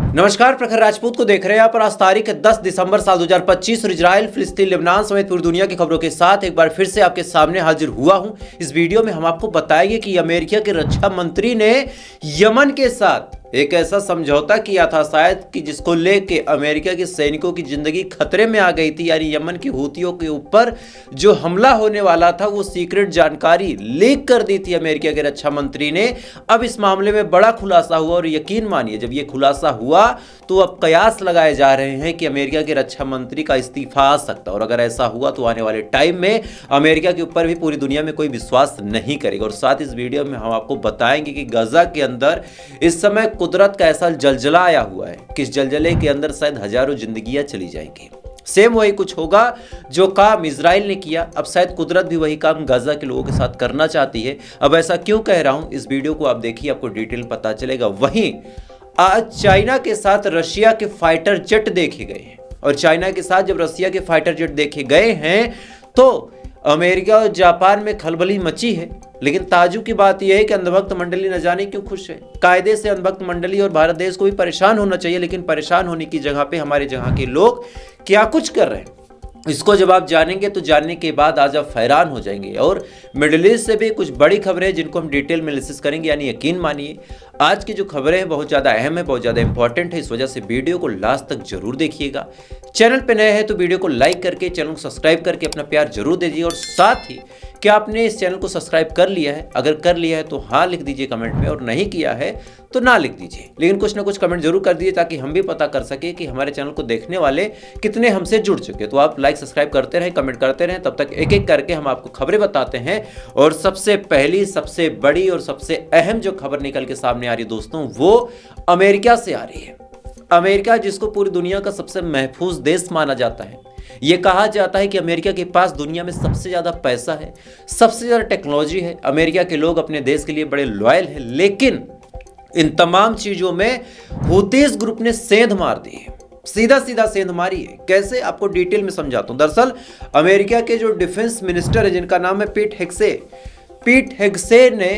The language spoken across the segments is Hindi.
नमस्कार, प्रखर राजपूत को देख रहे हैं आप। आज तारीख 10 दिसंबर साल 2025 और इजराइल, फिलिस्तीन, लेबनान समेत पूरी दुनिया की खबरों के साथ एक बार फिर से आपके सामने हाजिर हुआ हूं। इस वीडियो में हम आपको बताएंगे कि अमेरिका के रक्षा मंत्री ने यमन के साथ एक ऐसा समझौता किया था शायद कि जिसको लेके अमेरिका के सैनिकों की जिंदगी खतरे में आ गई थी। यानी यमन की हूतियों के ऊपर जो हमला होने वाला था वो सीक्रेट जानकारी लीक कर दी थी अमेरिका के रक्षा मंत्री ने। अब इस मामले में बड़ा खुलासा हुआ और यकीन मानिए जब ये खुलासा हुआ तो अब कयास लगाए जा रहे हैं कि अमेरिका के रक्षा मंत्री का इस्तीफा आ सकता है। और अगर ऐसा हुआ तो आने वाले टाइम में अमेरिका के ऊपर भी पूरी दुनिया में कोई विश्वास नहीं करेगा। और साथ इस वीडियो में हम आपको बताएंगे कि गजा के अंदर इस समय कुदरत का ऐसा जलजला आया हुआ है कि इस जलजले के अंदर शायद हजारों जिंदगियां चली जाएंगी। सेम वही कुछ होगा जो काम इजराइल ने किया। अब शायद कुदरत भी वही काम गजा के लोगों के साथ करना चाहती है। अब ऐसा क्यों कह रहा हूं, इस वीडियो को आप देखिए, आपको डिटेल पता चलेगा। वहीं आज चाइना के साथ रशिया के फाइटर जेट देखे गए हैं और चाइना के साथ जब रशिया के फाइटर जेट देखे गए हैं तो अमेरिका और जापान में खलबली मची है। लेकिन ताजुब की बात यह है कि अंधभक्त मंडली न जाने क्यों खुश है। कायदे से अंधभक्त मंडली और भारत देश को भी परेशान होना चाहिए, लेकिन परेशान होने की जगह पे हमारे जहां के लोग क्या कुछ कर रहे हैं इसको जब आप जानेंगे तो जानने के बाद आज आप हैरान हो जाएंगे। और मिडिल ईस्ट से भी कुछ बड़ी खबरें हैं जिनको हम डिटेल में एनालिसिस करेंगे। यानी यकीन मानिए आज की जो खबरें हैं बहुत ज़्यादा अहम है, बहुत ज़्यादा इंपॉर्टेंट है। इस वजह से वीडियो को लास्ट तक जरूर देखिएगा। चैनल पे नए हैं तो वीडियो को लाइक करके, चैनल को सब्सक्राइब करके अपना प्यार जरूर दीजिए। और साथ ही क्या आपने इस चैनल को सब्सक्राइब कर लिया है? अगर कर लिया है तो हाँ लिख दीजिए कमेंट में, और नहीं किया है तो ना लिख दीजिए, लेकिन कुछ ना कुछ कमेंट जरूर कर दीजिए ताकि हम भी पता कर सके कि हमारे चैनल को देखने वाले कितने हमसे जुड़ चुके। तो आप लाइक सब्सक्राइब करते रहें, कमेंट करते रहें, तब तक एक एक करके हम आपको खबरें बताते हैं। और सबसे पहली, सबसे बड़ी और सबसे अहम जो खबर निकल के सामने आ रही है दोस्तों, वो अमेरिका से आ रही है। अमेरिका जिसको पूरी दुनिया का सबसे महफूज देश माना जाता है। यह कहा जाता है कि अमेरिका के पास दुनिया में सबसे ज्यादा पैसा है, सबसे ज्यादा टेक्नोलॉजी है। अमेरिका के लोग अपने देश के लिए बड़े लॉयल हैं, लेकिन इन तमाम चीजों में हूतीस ग्रुप ने सेंध मार दी है। सीधा सीधा सेंध मारी है। कैसे, आपको डिटेल में समझाता हूं। दरअसल अमेरिका के जो डिफेंस मिनिस्टर है जिनका नाम है पीट हेग्से ने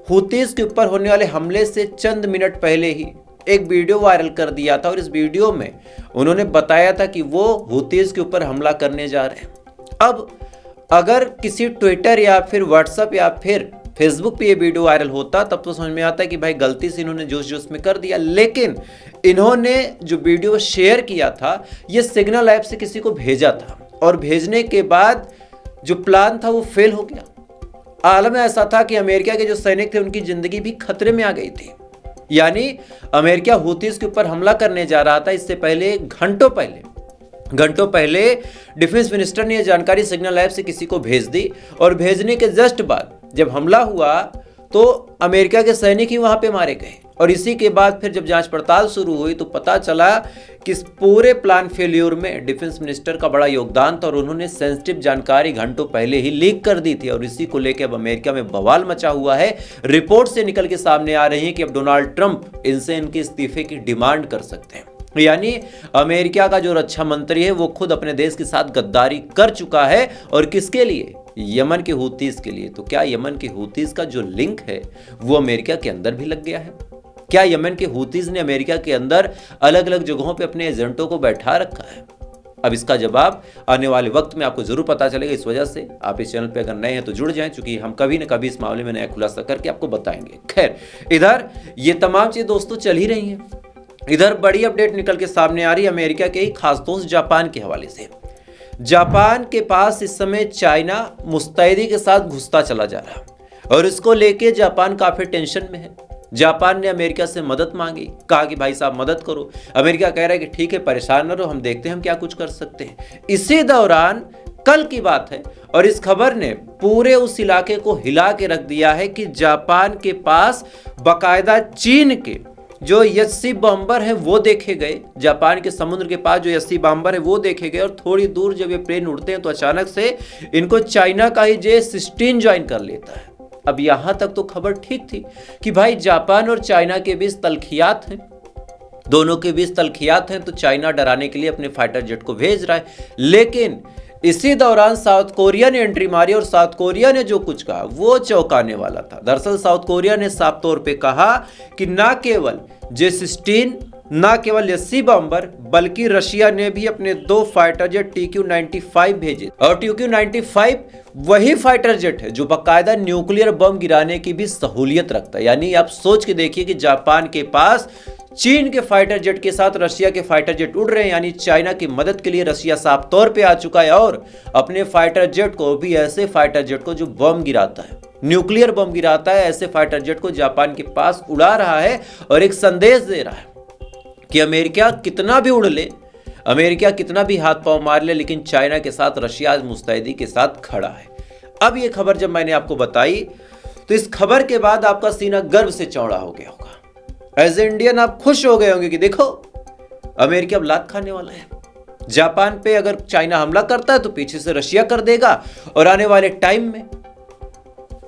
हूतीस के ऊपर होने वाले हमले से चंद मिनट पहले ही एक वीडियो वायरल कर दिया था। और इस वीडियो में उन्होंने बताया था कि वो हूतीस के ऊपर हमला करने जा रहे हैं। अब अगर किसी ट्विटर या फिर व्हाट्सएप या फिर फेसबुक पे ये वीडियो वायरल होता तब तो समझ में आता है कि भाई गलती से इन्होंने जोश जोश में कर दिया। लेकिन इन्होंने जो वीडियो शेयर किया था ये सिग्नल ऐप से किसी को भेजा था, और भेजने के बाद जो प्लान था वो फेल हो गया। आलम ऐसा था कि अमेरिका के जो सैनिक थे उनकी जिंदगी भी खतरे में आ गई थी। यानी अमेरिका हूतीस के ऊपर हमला करने जा रहा था। इससे पहले घंटों पहले डिफेंस मिनिस्टर ने यह जानकारी सिग्नल ऐप से किसी को भेज दी, और भेजने के जस्ट बाद जब हमला हुआ तो अमेरिका के सैनिक ही वहां पे मारे गए। और इसी के बाद फिर जब जांच पड़ताल शुरू हुई तो पता चला कि इस पूरे प्लान फेल्योर में डिफेंस मिनिस्टर का बड़ा योगदान था, और उन्होंने सेंसिटिव जानकारी घंटों पहले ही लीक कर दी थी। और इसी को लेकर अब अमेरिका में बवाल मचा हुआ है। रिपोर्ट से निकल के सामने आ रही है कि अब डोनाल्ड ट्रंप इनसे इनके इस्तीफे की डिमांड कर सकते हैं। यानी अमेरिका का जो रक्षा मंत्री है वो खुद अपने देश के साथ गद्दारी कर चुका है। और किसके लिए? यमन के हूतीस के लिए। तो क्या यमन के हूतीस का जो लिंक है वो अमेरिका के अंदर भी लग गया है? क्या यमन के हूतीस ने अमेरिका के अंदर अलग अलग जगहों पे अपने एजेंटों को बैठा रखा है? अब इसका जवाब आने वाले वक्त में आपको जरूर पता चलेगा। इस वजह से आप इस चैनल पे अगर नए हैं तो जुड़ जाएं, क्योंकि हम कभी न कभी इस मामले में नया खुलासा करके आपको बताएंगे। खैर, इधर ये तमाम चीजें दोस्तों चल ही रही हैं। इधर बड़ी अपडेट निकल के सामने आ रही है अमेरिका के ही खास दोस्त जापान के हवाले से। जापान के पास इस समय चाइना मुस्तैदी के साथ घुसता चला जा रहा है, और इसको लेके जापान काफी टेंशन में है। जापान ने अमेरिका से मदद मांगी, कहा कि भाई साहब मदद करो। अमेरिका कह रहा है कि ठीक है, परेशान न रहो, हम देखते हैं हम क्या कुछ कर सकते हैं। इसी दौरान कल की बात है, और इस खबर ने पूरे उस इलाके को हिला के रख दिया है कि जापान के पास बाकायदा चीन के जो यस्सी बॉम्बर है वो देखे गए। जापान के समुद्र के पास जो यस्सी बॉम्बर है वो देखे गए, और थोड़ी दूर जब ये प्लेन उड़ते हैं तो अचानक से इनको चाइना का ही J-16 ज्वाइन कर लेता है। अब यहां तक तो खबर ठीक थी कि भाई जापान और चाइना के बीच तलखियात हैं, दोनों के बीच तलखियात हैं, तो चाइना डराने के लिए अपने फाइटर जेट को भेज रहा है। लेकिन इसी दौरान साउथ कोरिया ने एंट्री मारी, और साउथ कोरिया ने जो कुछ कहा वो चौंकाने वाला था। दरअसल साउथ कोरिया ने साफ तौर पे कहा कि ना केवल J-16 न केवल यसी बॉम्बर बल्कि रशिया ने भी अपने 2 फाइटर जेट TQ-95 भेजे। और TQ-95 वही फाइटर जेट है जो बाकायदा न्यूक्लियर बम गिराने की भी सहूलियत रखता है। यानी आप सोच के देखिए कि जापान के पास चीन के फाइटर जेट के साथ रशिया के फाइटर जेट उड़ रहे हैं, यानी चाइना की मदद के लिए रशिया साफ तौर पे आ चुका है और अपने फाइटर जेट को भी, ऐसे फाइटर जेट को जो बम गिराता है, न्यूक्लियर बम गिराता है, ऐसे फाइटर जेट को जापान के पास उड़ा रहा है और एक संदेश दे रहा है कि अमेरिका कितना भी उड़ ले, अमेरिका कितना भी हाथ पांव मार ले, लेकिन चाइना के साथ रशिया मुस्तैदी के साथ खड़ा है। अब ये खबर जब मैंने आपको बताई तो इस खबर के बाद आपका सीना गर्व से चौड़ा हो गया होगा। एज ए इंडियन आप खुश हो गए होंगे कि देखो अमेरिका अब लात खाने वाला है। जापान पे अगर चाइना हमला करता है तो पीछे से रशिया कर देगा और आने वाले टाइम में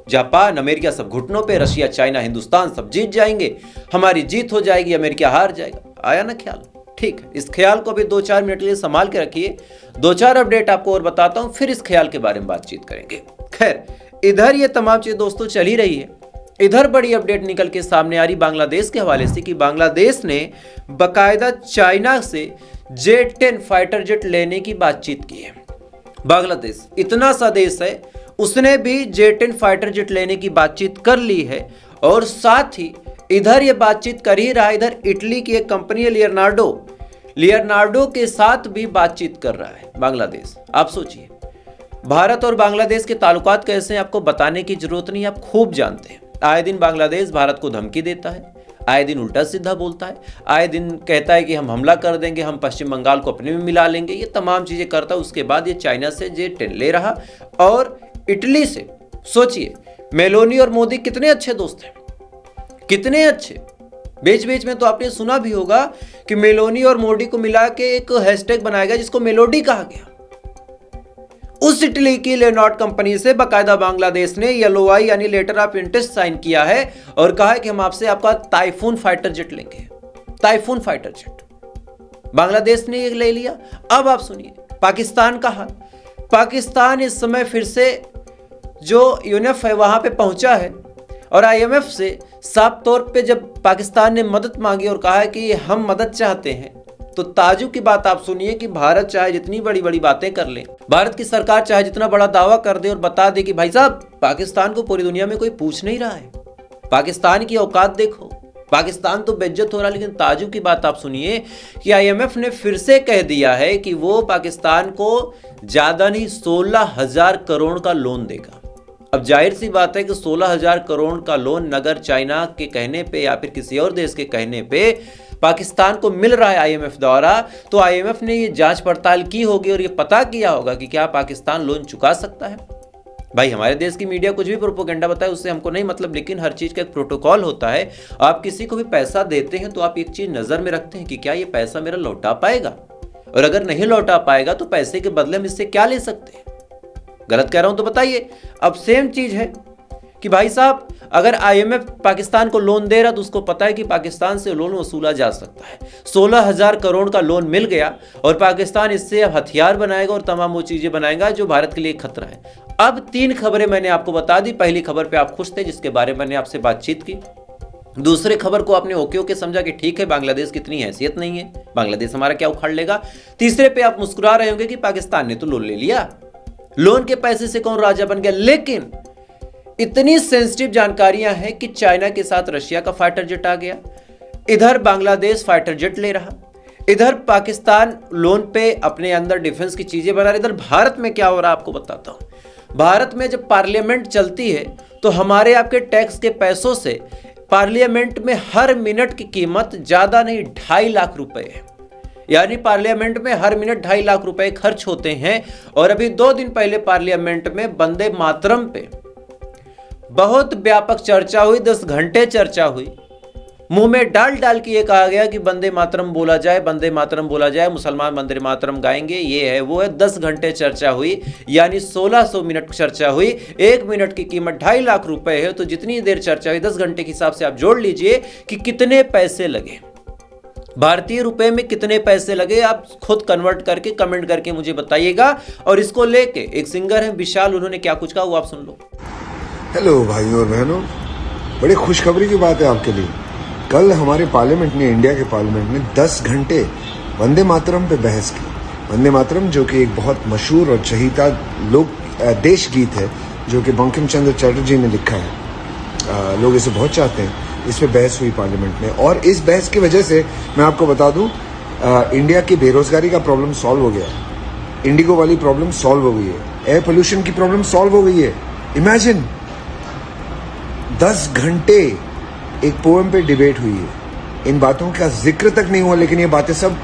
जापान अमेरिका सब घुटनों पे, रशिया चाइना हिंदुस्तान सब जीत जाएंगे, हमारी जीत हो जाएगी, अमेरिका हार जाएगा। आया ना ख्याल? ठीक है, इस ख्याल को भी 2-4 मिनट के लिए संभाल के रखिए। 2-4 अपडेट आपको और बताता हूं, फिर इस ख्याल के बारे में बातचीत करेंगे। खैर, इधर ये तमाम चीजें दोस्तों चल ही रही है। इधर बड़ी अपडेट निकल के सामने आ रही बांग्लादेश के हवाले से कि बांग्लादेश ने बाकायदा चाइना से J-10 फाइटर जेट लेने की बातचीत की है। बांग्लादेश इतना सा देश है, उसने भी J-10 फाइटर जेट लेने की बातचीत कर ली है और साथ ही इधर ये बातचीत कर ही रहा है। इधर इटली की एक कंपनी है लियोनार्डो के साथ भी बातचीत कर रहा है बांग्लादेश। आप सोचिए, भारत और बांग्लादेश के ताल्लुकात कैसे हैं आपको बताने की जरूरत नहीं, आप खूब जानते हैं। आए दिन बांग्लादेश भारत को धमकी देता है, आए दिन उल्टा सीधा बोलता है, आए दिन कहता है कि हम हमला कर देंगे, हम पश्चिम बंगाल को अपने में मिला लेंगे, ये तमाम चीजें करता है। उसके बाद ये चाइना से J-10 ले रहा और इटली से। सोचिए, मेलोनी और मोदी कितने अच्छे दोस्त हैं, कितने अच्छे। बीच बीच में तो आपने सुना भी होगा कि मेलोनी और मोदी को मिला के एक हैशटैग बनाया गया जिसको मेलोडी कहा गया। उस इटली की लियोनार्ड कंपनी से बाकायदा बांग्लादेश ने LOI यानी लेटर ऑफ इंटरेस्ट साइन किया है और कहा है कि हम आपसे आपका टाइफून फाइटर जेट लेंगे। टाइफून फाइटर जेट बांग्लादेश ने ये ले लिया। अब आप सुनिए पाकिस्तान का हाल। पाकिस्तान इस समय फिर से जो UNF है वहां पे पहुंचा है और IMF से साफ तौर पे जब पाकिस्तान ने मदद मांगी और कहा है कि हम मदद चाहते हैं, तो ताजुब की बात आप सुनिए कि भारत चाहे जितनी बड़ी बड़ी बातें कर ले, भारत की सरकार चाहे जितना बड़ा दावा कर दे और बता दे कि भाई साहब पाकिस्तान को पूरी दुनिया में कोई पूछ नहीं रहा है, पाकिस्तान की औकात देखो, पाकिस्तान तो बेइज्जत हो रहा है। लेकिन ताजुब की बात आप सुनिए कि IMF ने फिर से कह दिया है कि वो पाकिस्तान को ज्यादा नहीं 16,000 करोड़ का लोन देगा। अब जाहिर सी बात है कि 16,000 करोड़ का लोन अगर चाइना के कहने पे या फिर किसी और देश के कहने पे पाकिस्तान को मिल रहा है IMF द्वारा, तो IMF ने ये जांच पड़ताल की होगी और ये पता किया होगा कि क्या पाकिस्तान लोन चुका सकता है। भाई हमारे देश की मीडिया कुछ भी प्रोपोगेंडा बताए उससे हमको नहीं मतलब, लेकिन हर चीज का एक प्रोटोकॉल होता है। आप किसी को भी पैसा देते हैं तो आप एक चीज नजर में रखते हैं कि क्या ये पैसा मेरा लौटा पाएगा, और अगर नहीं लौटा पाएगा तो पैसे के बदले हम इससे क्या ले सकते हैं। गलत कह रहा हूं तो बताइए। अब सेम चीज है कि भाई साहब अगर IMF पाकिस्तान को लोन दे रहा तो उसको पता है कि पाकिस्तान से लोन वसूला जा सकता है। 16,000 करोड़ का लोन मिल गया और पाकिस्तान इससे अब हथियार बनाएगा और तमाम वो चीजें बनाएगा जो भारत के लिए खतरा है। अब 3 खबरें मैंने आपको बता दी। पहली खबर पे आप खुश थे जिसके बारे में मैंने आपसे बातचीत की। दूसरे खबर को आपने ओके समझा कि ठीक है बांग्लादेश की इतनी हैसियत नहीं है, बांग्लादेश हमारा क्या उखाड़ लेगा। तीसरे पे आप मुस्कुरा रहे होंगे कि पाकिस्तान ने तो लोन ले लिया, लोन के पैसे से कौन राजा बन गया। लेकिन इतनी सेंसिटिव जानकारियां हैं कि चाइना के साथ रशिया का फाइटर जेट आ गया, इधर बांग्लादेश फाइटर जेट ले रहा, इधर पाकिस्तान लोन पे अपने अंदर डिफेंस की चीजें बना रहा। इधर भारत में क्या हो रहा है आपको बताता हूं। भारत में जब पार्लियामेंट चलती है तो हमारे आपके टैक्स के पैसों से पार्लियामेंट में हर मिनट की कीमत ज्यादा नहीं 2.5 लाख रुपए है। यानी पार्लियामेंट में हर मिनट 2.5 लाख रुपए खर्च होते हैं। और अभी 2 दिन पहले पार्लियामेंट में वंदे मातरम पे बहुत व्यापक चर्चा हुई, 10 घंटे चर्चा हुई। मुंह में डाल के ये कहा गया कि वंदे मातरम बोला जाए, वंदे मातरम बोला जाए, मुसलमान वंदे मातरम गाएंगे, ये है वो है। 10 घंटे चर्चा हुई, यानी 1600 मिनट चर्चा हुई। 1 मिनट की कीमत 2.5 लाख रुपए है, तो जितनी देर चर्चा हुई 10 घंटे के हिसाब से आप जोड़ लीजिए कि कितने पैसे लगे, भारतीय रुपए में कितने पैसे लगे। आप खुद कन्वर्ट करके कमेंट करके मुझे बताइएगा। और इसको लेके एक सिंगर है विशाल, उन्होंने क्या कुछ कहा वो आप सुन लो। हेलो भाइयों और बहनों, बड़ी खुशखबरी की बात है आपके लिए। कल हमारे पार्लियामेंट ने, इंडिया के पार्लियामेंट ने 10 घंटे वंदे मातरम पे बहस की। वंदे मातरम जो कि एक बहुत मशहूर और चहीता देश गीत है, जो कि बंकिम चंद्र चटर्जी ने लिखा है। लोग इसे बहुत चाहते हैं। इस पे बहस हुई पार्लियामेंट में, और इस बहस की वजह से मैं आपको बता दूं, इंडिया की बेरोजगारी का प्रॉब्लम सॉल्व हो गया, इंडिगो वाली प्रॉब्लम सॉल्व हो गई है, एयर पोल्यूशन की प्रॉब्लम सॉल्व हो गई है। इमेजिन 10 घंटे एक पोएम पे डिबेट हुई है। इन बातों का जिक्र तक नहीं हुआ, लेकिन ये बातें सब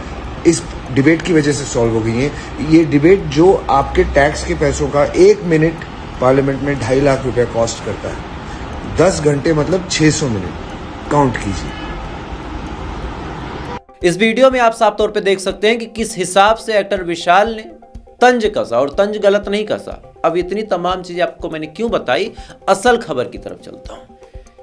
इस डिबेट की वजह से सॉल्व हो गई हैं। ये डिबेट जो आपके टैक्स के पैसों का 1 मिनट पार्लियामेंट में 2.5 लाख रुपया कॉस्ट करता है, 10 घंटे मतलब 600 मिनट, काउंट कीजिए। इस वीडियो में आप साफ तौर पे देख सकते हैं कि किस हिसाब से एक्टर विशाल ने तंज कसा, और तंज गलत नहीं कसा। अब इतनी तमाम चीजें आपको मैंने क्यों बताई, असल खबर की तरफ चलता हूं।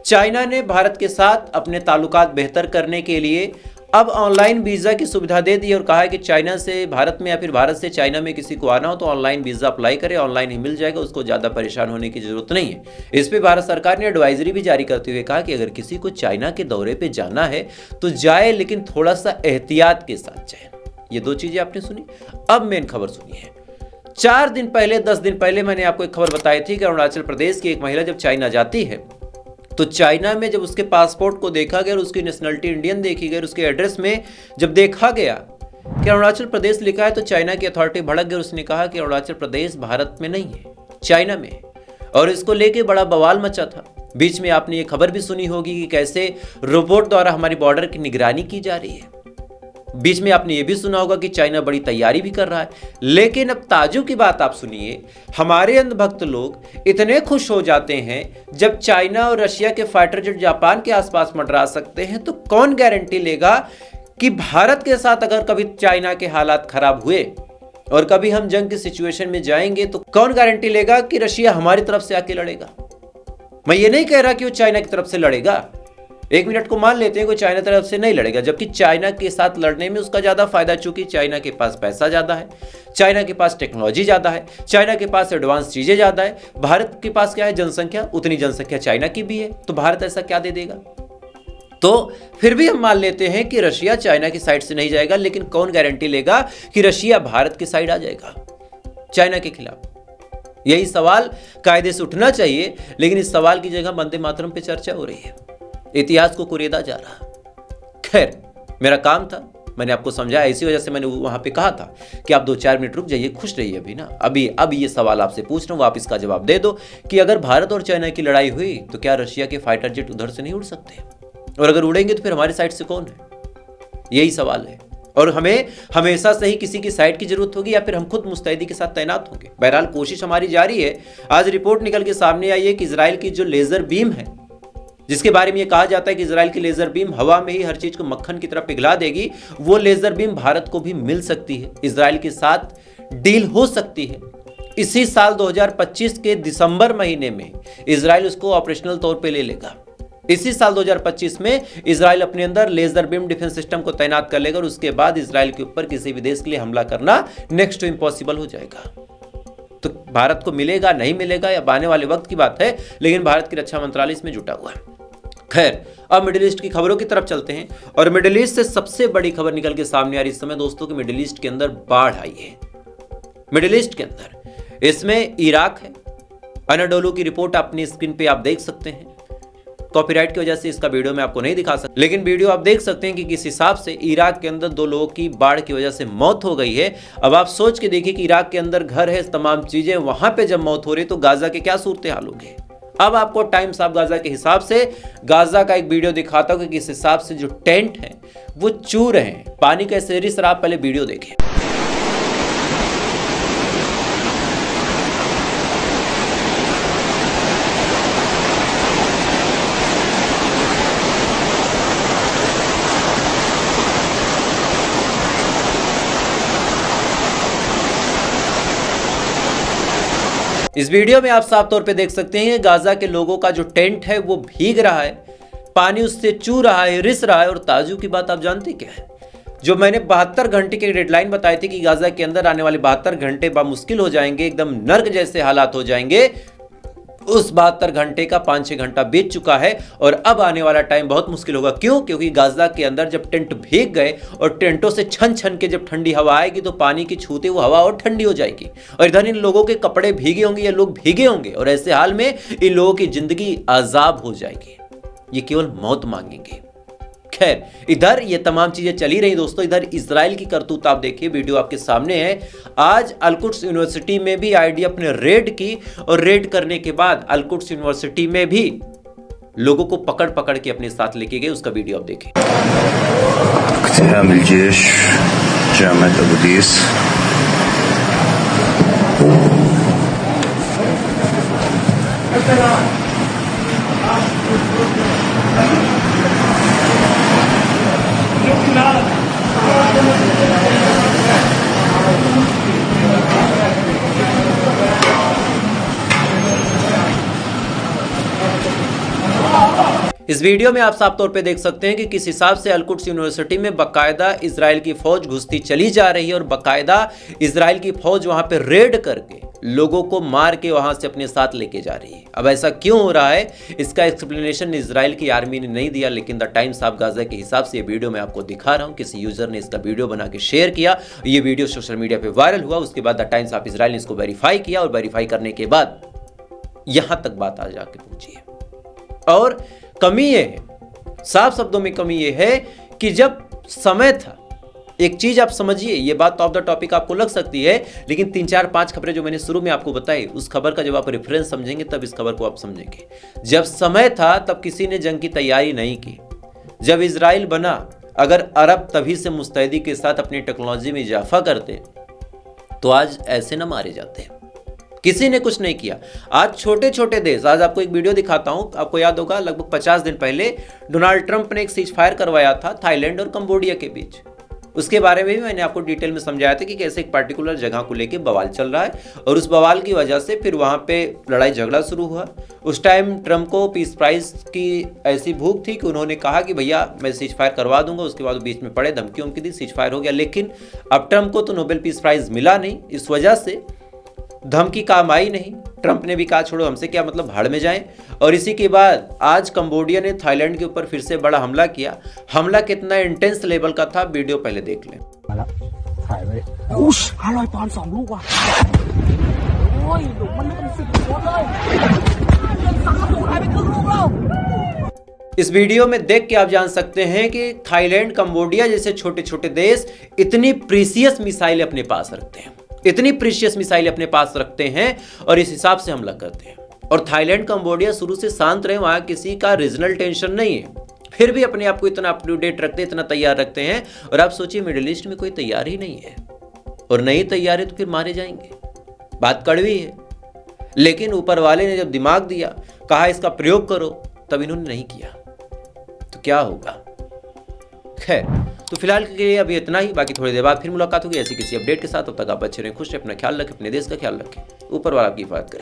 चाइना ने भारत के साथ अपने ताल्लुकात बेहतर करने के लिए अब ऑनलाइन वीजा की सुविधा दे दी और कहा है कि चाइना से भारत में या फिर भारत से चाइना में किसी को आना हो तो ऑनलाइन वीजा अप्लाई करे, ऑनलाइन ही मिल जाएगा, उसको ज्यादा परेशान होने की जरूरत नहीं है। इस पे भारत सरकार ने एडवाइजरी भी जारी करते हुए कहा कि अगर किसी को चाइना के दौरे पे जाना है तो जाए, लेकिन थोड़ा सा एहतियात के साथ जाए। ये 2 चीजें आपने सुनी। अब मेन खबर सुनिए। 4 दिन पहले, 10 दिन पहले मैंने आपको एक खबर बताई थी कि अरुणाचल प्रदेश की एक महिला जब चाइना जाती है तो चाइना में जब उसके पासपोर्ट को देखा गया और उसकी नेशनलिटी इंडियन देखी गई, उसके एड्रेस में जब देखा गया कि अरुणाचल प्रदेश लिखा है, तो चाइना की अथॉरिटी भड़क गई। उसने कहा कि अरुणाचल प्रदेश भारत में नहीं है, चाइना में है, और इसको लेके बड़ा बवाल मचा था। बीच में आपने ये खबर भी सुनी होगी कि कैसे रोबोट द्वारा हमारी बॉर्डर की निगरानी की जा रही है। बीच में आपने ये भी सुना होगा कि चाइना बड़ी तैयारी भी कर रहा है। लेकिन अब ताजुब की बात आप सुनिए, हमारे अंधभक्त लोग इतने खुश हो जाते हैं जब चाइना और रशिया के फाइटर जेट जापान के आसपास मंडरा सकते हैं, तो कौन गारंटी लेगा कि भारत के साथ अगर कभी चाइना के हालात खराब हुए और कभी हम जंग की सिचुएशन में जाएंगे तो कौन गारंटी लेगा कि रशिया हमारी तरफ से आके लड़ेगा। मैं ये नहीं कह रहा कि वो चाइना की तरफ से लड़ेगा, 1 मिनट को मान लेते हैं कोई चाइना तरफ से नहीं लड़ेगा, जबकि चाइना के साथ लड़ने में उसका ज्यादा फायदा, चूंकि चाइना के पास पैसा ज्यादा है, चाइना के पास टेक्नोलॉजी ज्यादा है, चाइना के पास एडवांस चीजें ज्यादा है। भारत के पास क्या है, जनसंख्या, उतनी जनसंख्या चाइना की भी है, तो भारत ऐसा क्या दे देगा। तो फिर भी हम मान लेते हैं कि रशिया चाइना की साइड से नहीं जाएगा, लेकिन कौन गारंटी लेगा कि रशिया भारत की साइड आ जाएगा चाइना के खिलाफ। यही सवाल कायदे से उठना चाहिए, लेकिन इस सवाल की जगह वंदे मातरम पे चर्चा हो रही है, इतिहास को कुरेदा जा रहा। खैर, मेरा काम था, मैंने आपको समझाया, इसी वजह से मैंने वहां पे कहा था कि आप 2-4 मिनट रुक जाइए, खुश रहिए अभी ना। अब ये सवाल आपसे पूछ रहा हूं, आप इसका जवाब दे दो कि अगर भारत और चाइना की लड़ाई हुई तो क्या रशिया के फाइटर जेट उधर से नहीं उड़ सकते, और अगर उड़ेंगे तो फिर हमारी साइड से कौन है, यही सवाल है। और हमें हमेशा से ही किसी की साइड की जरूरत होगी या फिर हम खुद मुस्तैदी के साथ तैनात होंगे। बहरहाल कोशिश हमारी जारी है। आज रिपोर्ट निकल के सामने आई है कि इजराइल की जो लेजर बीम है, जिसके बारे में ये कहा जाता है कि इजराइल की लेजर बीम हवा में ही हर चीज को मक्खन की तरह पिघला देगी, वो लेजर बीम भारत को भी मिल सकती है, इजराइल के साथ डील हो सकती है। इसी साल 2025 के दिसंबर महीने में इजराइल उसको ऑपरेशनल तौर पे ले लेगा। इसी साल 2025 में इजराइल अपने अंदर लेजर बीम डिफेंस सिस्टम को तैनात कर लेगा, और उसके बाद इजराइल के ऊपर किसी भी देश के लिए हमला करना नेक्स्ट टू इम्पॉसिबल हो जाएगा। तो भारत को मिलेगा नहीं मिलेगा या आने वाले वक्त की बात है, लेकिन भारत की रक्षा मंत्रालय इसमें जुटा हुआ है। खैर, अब मिडिल ईस्ट की खबरों की तरफ चलते हैं, और मिडिल ईस्ट से सबसे बड़ी खबर निकल के सामने आ रही इस समय दोस्तों कि मिडिल ईस्ट के अंदर बाढ़ आई है। मिडिल ईस्ट के अंदर इसमें इराक है। अनाडोलू की रिपोर्ट अपनी स्क्रीन पे आप देख सकते हैं। कॉपीराइट की वजह से इसका वीडियो मैं आपको नहीं दिखा सकता, लेकिन वीडियो आप देख सकते हैं कि किस हिसाब से इराक के अंदर 2 लोगों की बाढ़ की वजह से मौत हो गई है। अब आप सोच के देखिए कि इराक के अंदर घर है, तमाम चीजें, वहां पे जब मौत हो रही तो गाजा के क्या सूरत हाल होंगे। अब आपको टाइम्स ऑफ गाजा के हिसाब से गाजा का एक वीडियो दिखाता हूं कि किस हिसाब से जो टेंट है वो चू रहे हैं, पानी कैसे रिस रहा। पहले वीडियो देखिए। इस वीडियो में आप साफ तौर पे देख सकते हैं गाजा के लोगों का जो टेंट है वो भीग रहा है, पानी उससे चू रहा है, रिस रहा है। और ताजू की बात आप जानते क्या है, जो मैंने 72 घंटे की डेडलाइन बताई थी कि गाजा के अंदर आने वाले 72 घंटे बामुश्किल हो जाएंगे, एकदम नर्क जैसे हालात हो जाएंगे, उस 72 घंटे का 5-6 घंटा बीत चुका है और अब आने वाला टाइम बहुत मुश्किल होगा। क्यों? क्योंकि गाजा के अंदर जब टेंट भीग गए और टेंटों से छन छन के जब ठंडी हवा आएगी तो पानी की छूते वो हवा और ठंडी हो जाएगी और इधर इन लोगों के कपड़े भीगे होंगे, ये लोग भीगे होंगे और ऐसे हाल में इन लोगों की जिंदगी अजाब हो जाएगी, ये केवल मौत मांगेंगे। खैर, इधर ये तमाम चीजें चली रही दोस्तों। इधर इजराइल की करतूत आप देखिए, वीडियो आपके सामने है। आज अल-कुद्स यूनिवर्सिटी में भी आईडीएफ ने रेड की और रेड करने के बाद अल-कुद्स यूनिवर्सिटी में भी लोगों को पकड़ पकड़ के अपने साथ लेके गए। उसका वीडियो आप देखें। इस वीडियो में आप साफ तौर पे देख सकते हैं कि किस हिसाब से अल-कुद्स यूनिवर्सिटी में बाकायदा इजराइल की फौज घुसती चली जा रही है और बाकायदा इजराइल की फौज वहां पे रेड करके लोगों को मार के वहां से अपने साथ लेके जा रही है। अब ऐसा क्यों हो रहा है, इसका एक्सप्लेनेशन इजराइल की आर्मी ने नहीं दिया, लेकिन द टाइम्स ऑफ गाजा के हिसाब से ये वीडियो मैं आपको दिखा रहा हूं। किसी यूजर ने इसका वीडियो बना के शेयर किया, ये वीडियो सोशल मीडिया पे वायरल हुआ। उसके बाद द टाइम्स ऑफ इजराइल ने इसको वेरीफाई किया और वेरीफाई करने के बाद यहां तक बात आ जाके पहुंची है। और कमी ये है, साफ शब्दों में कमी ये है कि जब समय था, एक चीज आप समझिए, ये बात ऑफ द टॉपिक आपको लग सकती है, लेकिन 3-4-5 खबरें जो मैंने शुरू में आपको बताई, उस खबर का जब आप रेफरेंस समझेंगे तब इस खबर को आप समझेंगे। जब समय था तब किसी ने जंग की तैयारी नहीं की। जब इजराइल बना, अगर अरब तभी से मुस्तैदी के साथ अपनी टेक्नोलॉजी में इजाफा करते तो आज ऐसे न मारे जाते। किसी ने कुछ नहीं किया। आज छोटे छोटे देश, आज आपको एक वीडियो दिखाता हूं, आपको याद होगा लगभग 50 दिन पहले डोनाल्ड ट्रंप ने एक सीज फायर करवाया था थाईलैंड और कंबोडिया के बीच। उसके बारे में भी मैंने आपको डिटेल में समझाया था कि कैसे एक पार्टिकुलर जगह को लेकर बवाल चल रहा है और उस बवाल की वजह से फिर वहां पे लड़ाई झगड़ा शुरू हुआ। उस टाइम ट्रंप को पीस प्राइज की ऐसी भूख थी कि उन्होंने कहा कि भैया मैं सीज फायर करवा दूंगा। उसके बाद बीच में पड़े, धमकी उनकी दी, सीज फायर हो गया। लेकिन अब ट्रंप को तो नोबेल पीस प्राइज मिला नहीं, इस वजह से धमकी काम आई नहीं। ट्रंप ने भी कहा छोड़ो, हमसे क्या मतलब, भाड़ में जाएं। और इसी के बाद आज कंबोडिया ने थाईलैंड के ऊपर फिर से बड़ा हमला किया। हमला कितना इंटेंस लेवल का था, वीडियो पहले देख लें। इस वीडियो में देख के आप जान सकते हैं कि थाईलैंड, कंबोडिया जैसे छोटे छोटे देश इतनी प्रीसियस मिसाइल अपने पास रखते हैं, इतनी प्रीशियस मिसाइल अपने पास रखते हैं और इस हिसाब से हमला करते हैं। और थाईलैंड, कंबोडिया शुरू से शांत रहे, वहां किसी का रीजनल टेंशन नहीं है, फिर भी अपने आप को इतना अप टू डेट रखते हैं, इतना तैयार रखते हैं। और आप सोचिए मिडिल ईस्ट में कोई तैयार ही नहीं है और नहीं तैयार है तो फिर मारे जाएंगे। बात कड़वी है, लेकिन ऊपर वाले ने जब दिमाग दिया, कहा इसका प्रयोग करो, तब इन्होंने नहीं किया तो क्या होगा। खैर, तो फिलहाल के लिए अभी इतना ही। बाकी थोड़ी देर बाद फिर मुलाकात होगी ऐसी किसी अपडेट के साथ। तब तक आप अच्छे रहें, खुश रहें, अपना ख्याल रखें, अपने देश का ख्याल रखें। ऊपर वाला आपकी हिफाजत करें।